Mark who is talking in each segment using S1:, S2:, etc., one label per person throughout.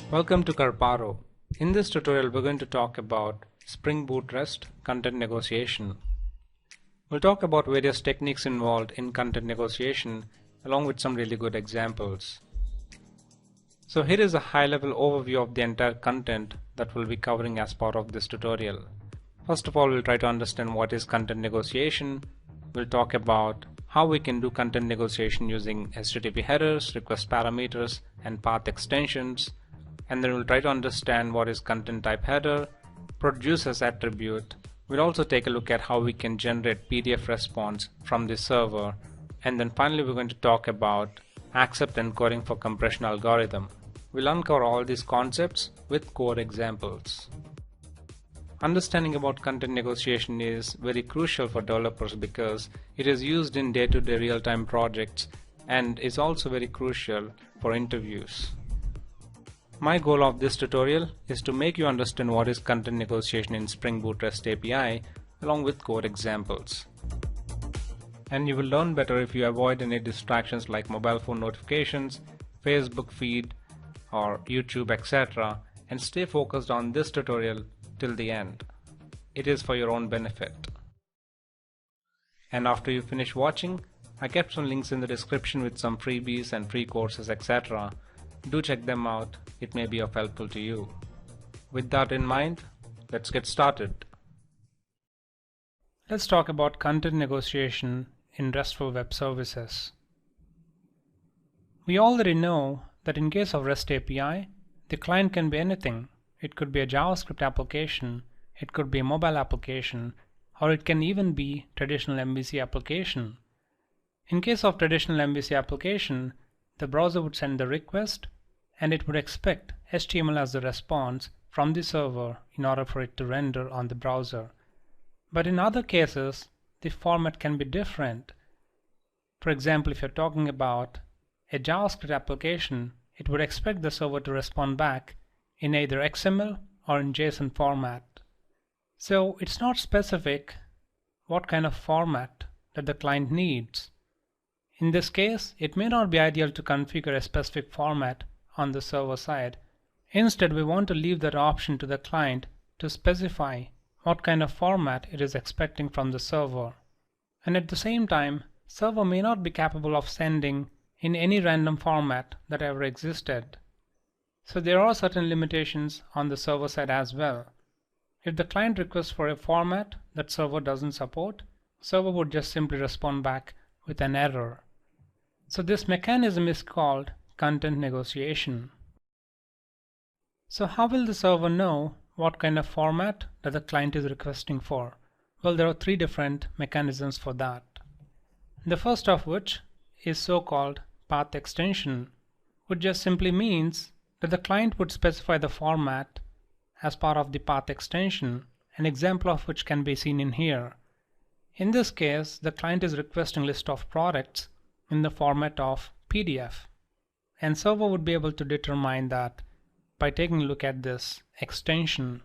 S1: Welcome to Karparo. In this tutorial we're going to talk about Spring Boot REST content negotiation. We'll talk about various techniques involved in content negotiation along with some really good examples. So here is a high-level overview of the entire content that we'll be covering as part of this tutorial. First of all, we'll try to understand what is content negotiation. We'll talk about how we can do content negotiation using HTTP headers, request parameters, and path extensions. And then we'll try to understand what is content type header, produce as attribute. We'll also take a look at how we can generate PDF response from the server. And then finally we're going to talk about accept encoding for compression algorithm. We'll uncover all these concepts with code examples. Understanding about content negotiation is very crucial for developers because it is used in day-to-day real-time projects and is also very crucial for interviews. My goal of this tutorial is to make you understand what is content negotiation in Spring Boot REST API along with code examples. And you will learn better if you avoid any distractions like mobile phone notifications, Facebook feed, or YouTube, etc. and stay focused on this tutorial till the end. It is for your own benefit. And after you finish watching, I kept some links in the description with some freebies and free courses, etc. Do check them out, it may be of helpful to you. With that in mind, let's get started. Let's talk about content negotiation in RESTful web services. We already know that in case of REST API, the client can be anything. It could be a JavaScript application, it could be a mobile application, or it can even be traditional MVC application. In case of traditional MVC application, the browser would send the request and it would expect HTML as the response from the server in order for it to render on the browser. But in other cases, the format can be different. For example, if you're talking about a JavaScript application, it would expect the server to respond back in either XML or in JSON format. So it's not specific what kind of format that the client needs. In this case, it may not be ideal to configure a specific format on the server side. Instead, we want to leave that option to the client to specify what kind of format it is expecting from the server. And at the same time, server may not be capable of sending in any random format that ever existed. So there are certain limitations on the server side as well. If the client requests for a format that server doesn't support, server would just simply respond back with an error. So this mechanism is called content negotiation. So how will the server know what kind of format that the client is requesting for? Well, there are three different mechanisms for that. The first of which is so-called path extension, which just simply means that the client would specify the format as part of the path extension, an example of which can be seen in here. In this case, the client is requesting list of products in the format of PDF. And server would be able to determine that by taking a look at this extension.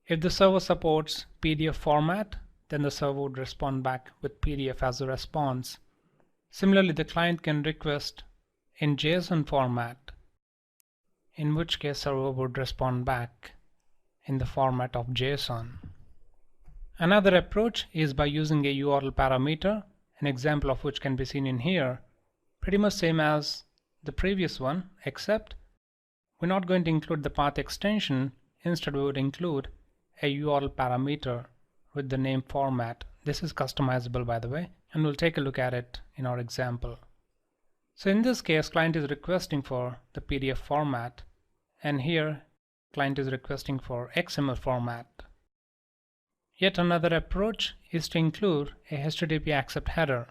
S1: If the server supports PDF format, then the server would respond back with PDF as a response. Similarly, the client can request in JSON format, in which case server would respond back in the format of JSON. Another approach is by using a URL parameter, an example of which can be seen in here. Pretty much same as the previous one, except we're not going to include the path extension. Instead, we would include a URL parameter with the name format. This is customizable, by the way, and we'll take a look at it in our example. So in this case, client is requesting for the PDF format, and here client is requesting for XML format. Yet another approach is to include a HTTP accept header.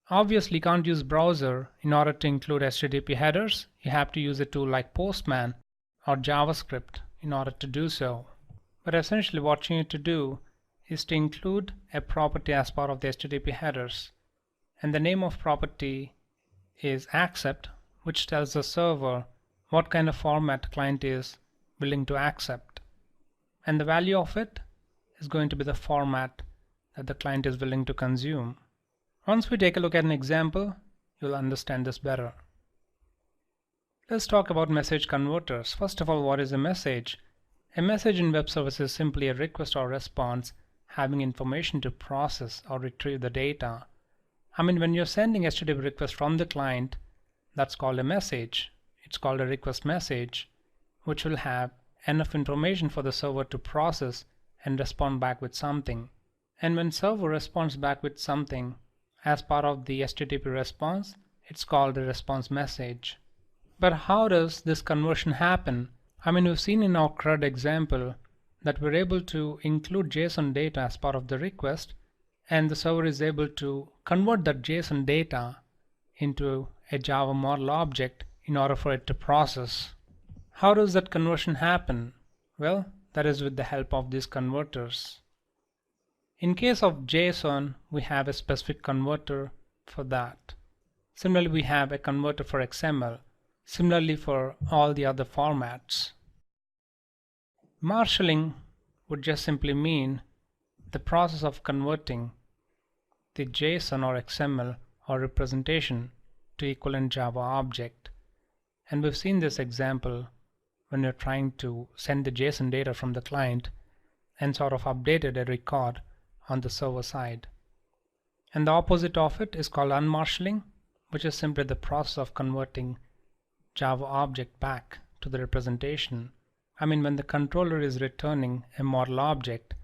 S1: Obviously, you can't use browser in order to include HTTP headers. You have to use a tool like Postman or JavaScript in order to do so. But essentially what you need to do is to include a property as part of the HTTP headers. And the name of property is accept, which tells the server what kind of format client is willing to accept. And the value of it is going to be the format that the client is willing to consume. Once we take a look at an example, you'll understand this better. Let's talk about message converters. First of all, what is a message? A message in web service is simply a request or response having information to process or retrieve the data. When you're sending HTTP request from the client, that's called a message. It's called a request message, which will have enough information for the server to process and respond back with something. And when server responds back with something as part of the HTTP response, it's called a response message. But how does this conversion happen? We've seen in our CRUD example that we're able to include JSON data as part of the request, and the server is able to convert that JSON data into a Java model object in order for it to process. How does that conversion happen? Well, that is with the help of these converters. In case of JSON, we have a specific converter for that. Similarly, we have a converter for XML. Similarly for all the other formats. Marshaling would just simply mean the process of converting the JSON or XML or representation to equivalent Java object. And we've seen this example when we're trying to send the JSON data from the client and sort of updated a record on the server side. And the opposite of it is called unmarshaling, which is simply the process of converting Java object back to the representation. When the controller is returning a model object,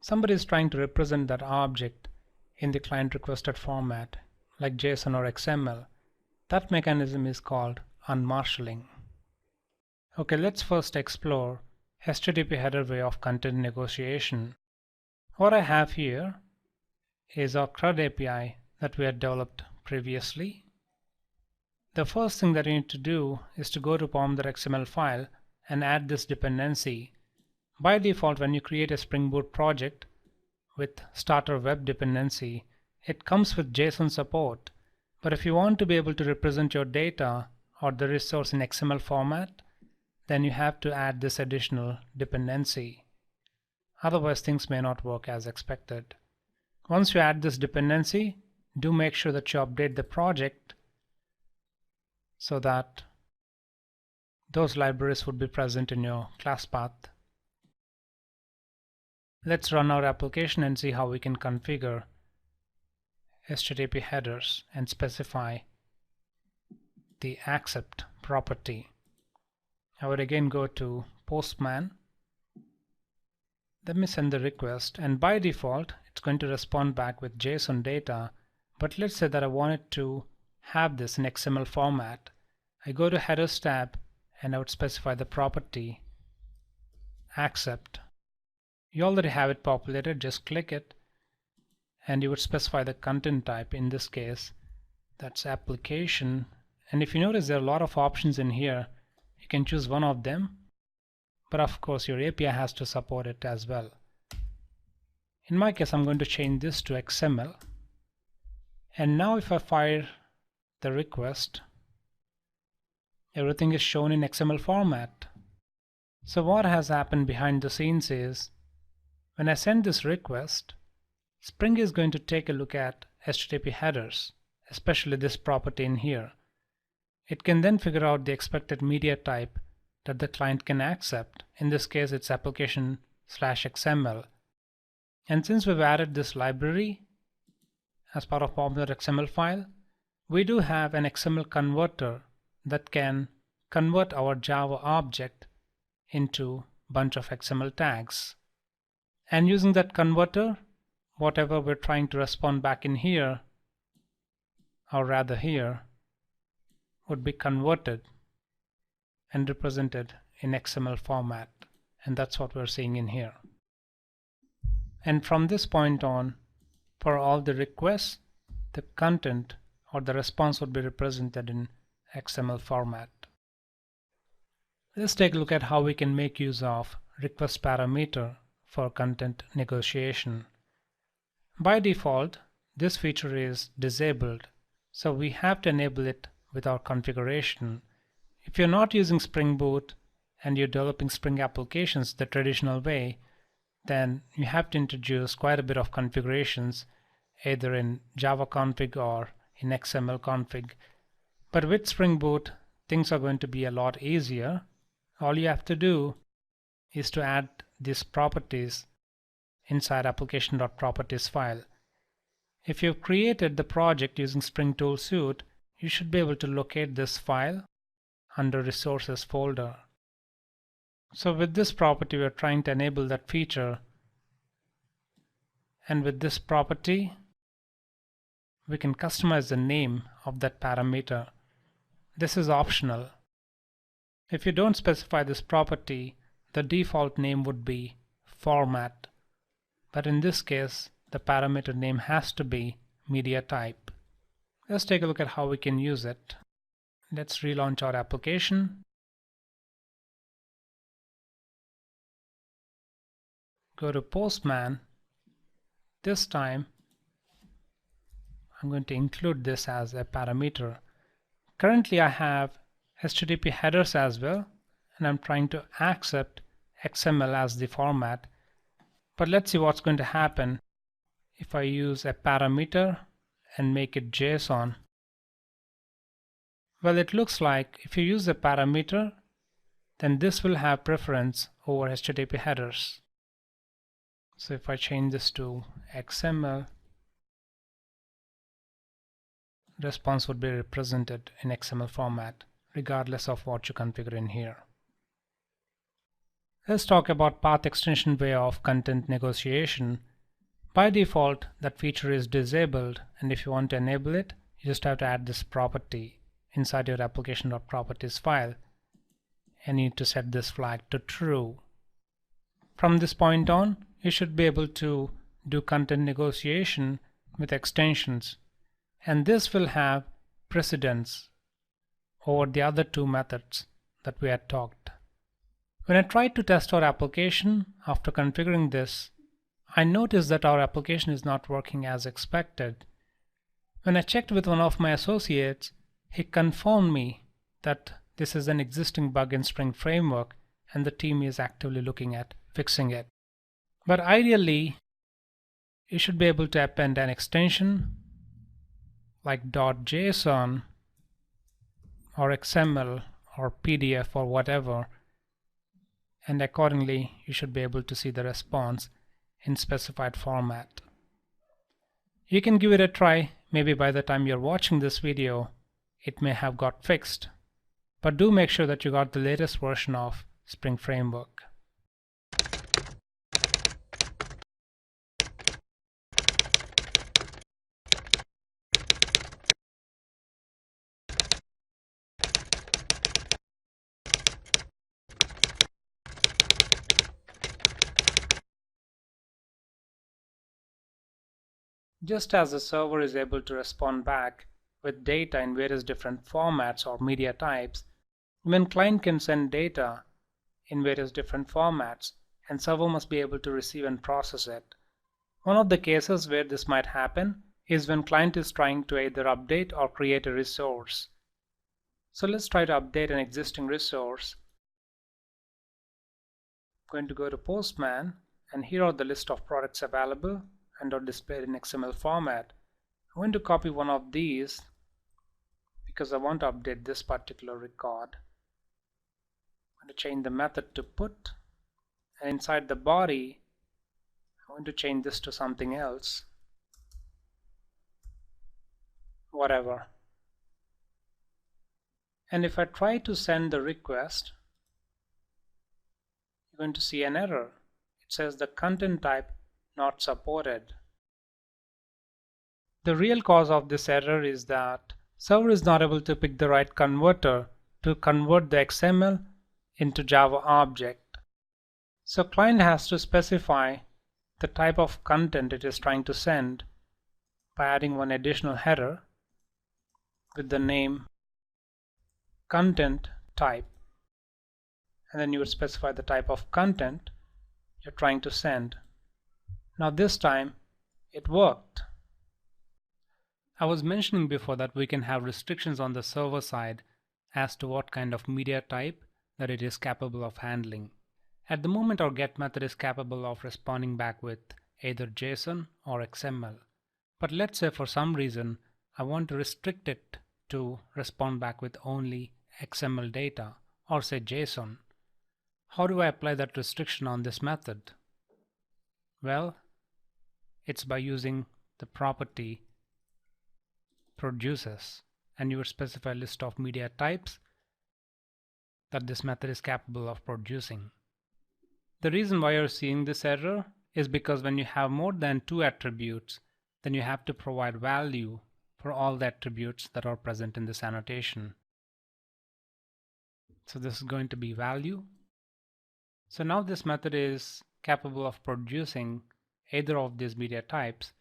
S1: somebody is trying to represent that object in the client requested format like JSON or XML. That mechanism is called unmarshaling. Okay, let's first explore HTTP header way of content negotiation. What I have here is our CRUD API that we had developed previously. The first thing that you need to do is to go to pom.xml file and add this dependency. By default, when you create a Spring Boot project with starter web dependency, it comes with JSON support. But if you want to be able to represent your data or the resource in XML format, then you have to add this additional dependency. Otherwise, things may not work as expected. Once you add this dependency, do make sure that you update the project so that those libraries would be present in your class path. Let's run our application and see how we can configure HTTP headers and specify the accept property. I would again go to Postman. Let me send the request, and by default it's going to respond back with JSON data, but let's say that I wanted to have this in XML format. I go to Headers tab and I would specify the property accept. You already have it populated, just click it and you would specify the content type. In this case, that's application. And if you notice, there are a lot of options in here. You can choose one of them, but of course your API has to support it as well. In my case, I'm going to change this to XML. And now if I fire the request, everything is shown in XML format. So what has happened behind the scenes is, when I send this request, Spring is going to take a look at HTTP headers, especially this property in here. It can then figure out the expected media type that the client can accept. In this case, it's application/XML. And since we've added this library as part of pom.xml file, we do have an XML converter that can convert our Java object into a bunch of XML tags. And using that converter, whatever we're trying to respond back in here, or rather here, would be converted and represented in XML format. And that's what we're seeing in here. And from this point on, for all the requests, the content or the response would be represented in XML format. Let's take a look at how we can make use of request parameter for content negotiation. By default, this feature is disabled, so we have to enable it with our configuration. If you're not using Spring Boot and you're developing Spring applications the traditional way, then you have to introduce quite a bit of configurations either in Java config or in XML config. But with Spring Boot, things are going to be a lot easier. All you have to do is to add these properties inside application.properties file. If you've created the project using Spring Tool Suite, you should be able to locate this file under Resources folder. So with this property, we're trying to enable that feature. And with this property, we can customize the name of that parameter. This is optional. If you don't specify this property, the default name would be format. But in this case, the parameter name has to be media type. Let's take a look at how we can use it. Let's relaunch our application. Go to Postman. This time, I'm going to include this as a parameter. Currently, I have HTTP headers as well, and I'm trying to accept XML as the format. But let's see what's going to happen if I use a parameter and make it JSON. Well, it looks like if you use a parameter, then this will have preference over HTTP headers. So if I change this to XML, response would be represented in XML format, regardless of what you configure in here. Let's talk about path extension way of content negotiation. By default, that feature is disabled, and if you want to enable it, you just have to add this property inside your application.properties file, and you need to set this flag to true. From this point on, you should be able to do content negotiation with extensions, and this will have precedence over the other two methods that we had talked. When I tried to test our application after configuring this, I noticed that our application is not working as expected. When I checked with one of my associates, he confirmed me that this is an existing bug in Spring Framework and the team is actively looking at fixing it. But ideally, you should be able to append an extension like .json or XML or PDF or whatever, and accordingly you should be able to see the response in specified format. You can give it a try. Maybe by the time you're watching this video, it may have got fixed. But do make sure that you got the latest version of Spring Framework. Just as the server is able to respond back with data in various different formats or media types, even client can send data in various different formats, and server must be able to receive and process it. One of the cases where this might happen is when client is trying to either update or create a resource. So let's try to update an existing resource. I'm going to go to Postman, and here are the list of products available and are displayed in XML format. I'm going to copy one of these because I want to update this particular record. I'm going to change the method to put, and inside the body I'm going to change this to something else, whatever. And if I try to send the request, you're going to see an error. It says the content type not supported. The real cause of this error is that server is not able to pick the right converter to convert the XML into Java object. So client has to specify the type of content it is trying to send by adding one additional header with the name ContentType, and then you would specify the type of content you're trying to send. Now this time it worked. I was mentioning before that we can have restrictions on the server side as to what kind of media type that it is capable of handling. At the moment, our get method is capable of responding back with either JSON or XML. But let's say for some reason I want to restrict it to respond back with only XML data or say JSON. How do I apply that restriction on this method? Well, it's by using the property produces, and you would specify a list of media types that this method is capable of producing. The reason why you're seeing this error is because when you have more than 2 attributes, then you have to provide value for all the attributes that are present in this annotation. So this is going to be value. So now this method is capable of producing either of these media types.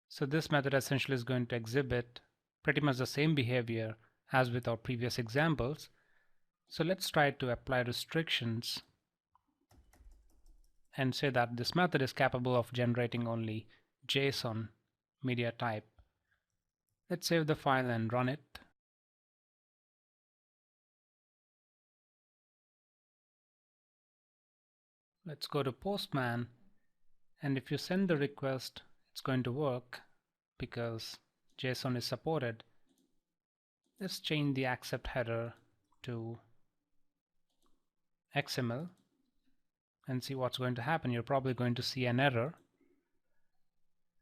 S1: So this method essentially is going to exhibit pretty much the same behavior as with our previous examples. So let's try to apply restrictions and say that this method is capable of generating only JSON media type. Let's save the file and run it. Let's go to Postman, and if you send the request, it's going to work because JSON is supported. Let's change the accept header to XML and see what's going to happen. You're probably going to see an error,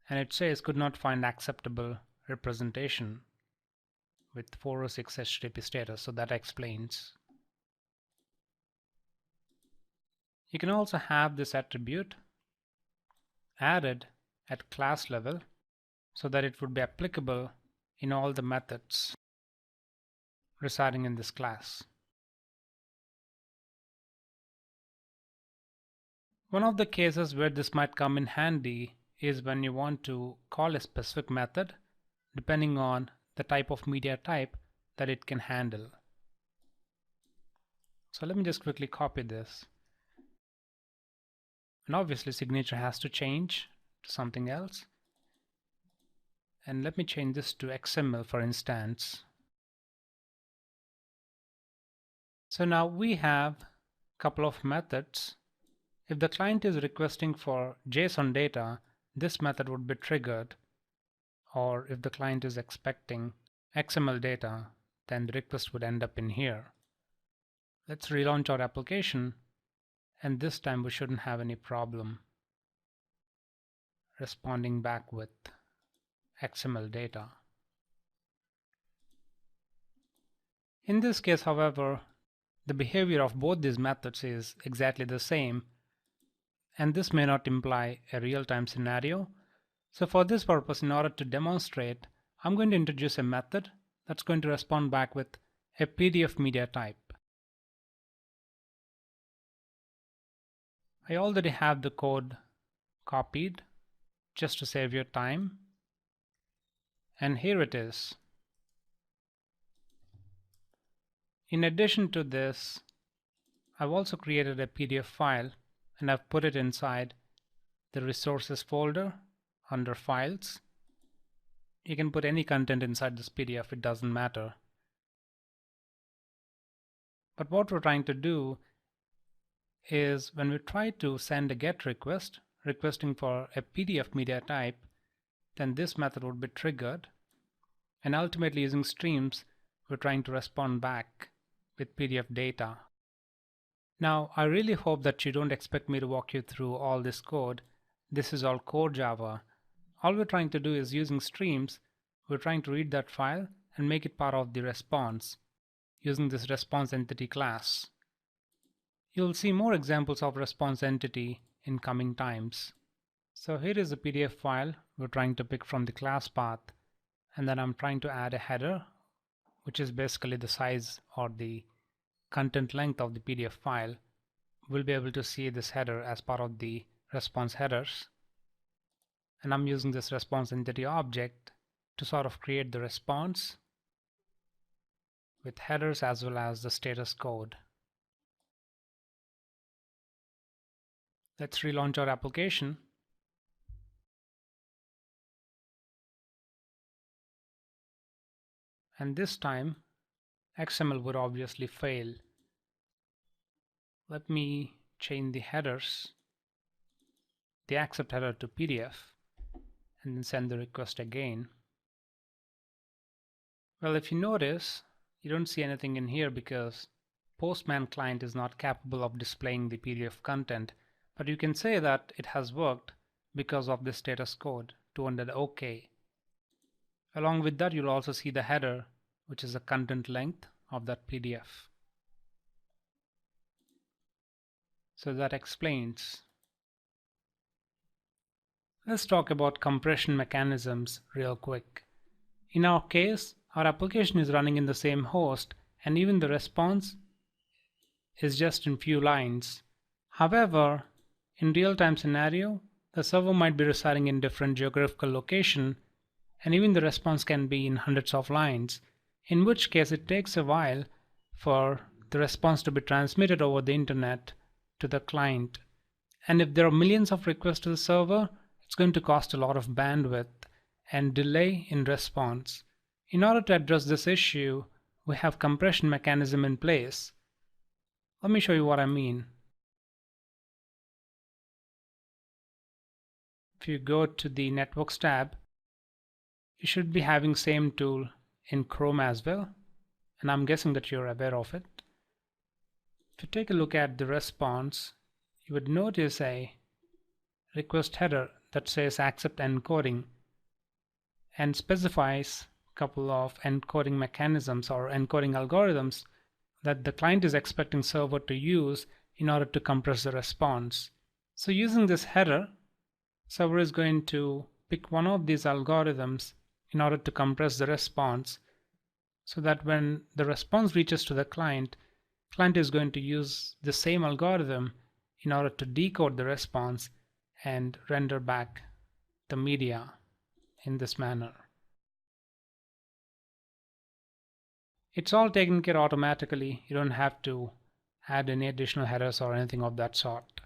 S1: and it says could not find acceptable representation with 406 HTTP status. So that explains. You can also have this attribute added at class level so that it would be applicable in all the methods residing in this class. One of the cases where this might come in handy is when you want to call a specific method depending on the type of media type that it can handle. So let me just quickly copy this. And obviously signature has to change to something else. And let me change this to XML for instance. So now we have a couple of methods. If the client is requesting for JSON data, this method would be triggered. Or if the client is expecting XML data, then the request would end up in here. Let's relaunch our application, and this time we shouldn't have any problem responding back with XML data. In this case, however, the behavior of both these methods is exactly the same, and this may not imply a real-time scenario. So for this purpose, in order to demonstrate, I'm going to introduce a method that's going to respond back with a PDF media type. I already have the code copied just to save your time, and here it is. In addition to this, I've also created a PDF file and I've put it inside the resources folder under files. You can put any content inside this PDF, it doesn't matter. But what we're trying to do is when we try to send a GET request requesting for a PDF media type, then this method would be triggered, and ultimately using streams we're trying to respond back with PDF data. Now I really hope that you don't expect me to walk you through all this code. This is all core Java. All we're trying to do is using streams, we're trying to read that file and make it part of the response using this response entity class. You'll see more examples of response entity in coming times. So here is a PDF file we're trying to pick from the class path, and then I'm trying to add a header, which is basically the size or the content length of the PDF file. We'll be able to see this header as part of the response headers. And I'm using this response entity object to sort of create the response with headers as well as the status code. Let's relaunch our application. And this time XML would obviously fail. Let me change the headers, the accept header to PDF, and then send the request again. Well, if you notice, You don't see anything in here because Postman client is not capable of displaying the PDF content, but you can say that it has worked because of the status code 200 OK. Along with that, you'll also see the header, which is the content length of that PDF. So that explains. Let's talk about compression mechanisms real quick. In our case, our application is running in the same host, and even the response is just in few lines. However, in real-time scenario, the server might be residing in different geographical location, and even the response can be in hundreds of lines, in which case it takes a while for the response to be transmitted over the internet to the client. And if there are millions of requests to the server, it's going to cost a lot of bandwidth and delay in response. In order to address this issue, we have compression mechanism in place. Let me show you what I mean. If you go to the Networks tab, you should be having same tool in Chrome as well, and I'm guessing that you're aware of it. If you take a look at the response, you would notice a request header that says accept encoding and specifies a couple of encoding mechanisms or encoding algorithms that the client is expecting server to use in order to compress the response. So using this header, server is going to pick one of these algorithms in order to compress the response, so that when the response reaches to the client is going to use the same algorithm in order to decode the response and render back the media in this manner. It's all taken care automatically. You don't have to add any additional headers or anything of that sort.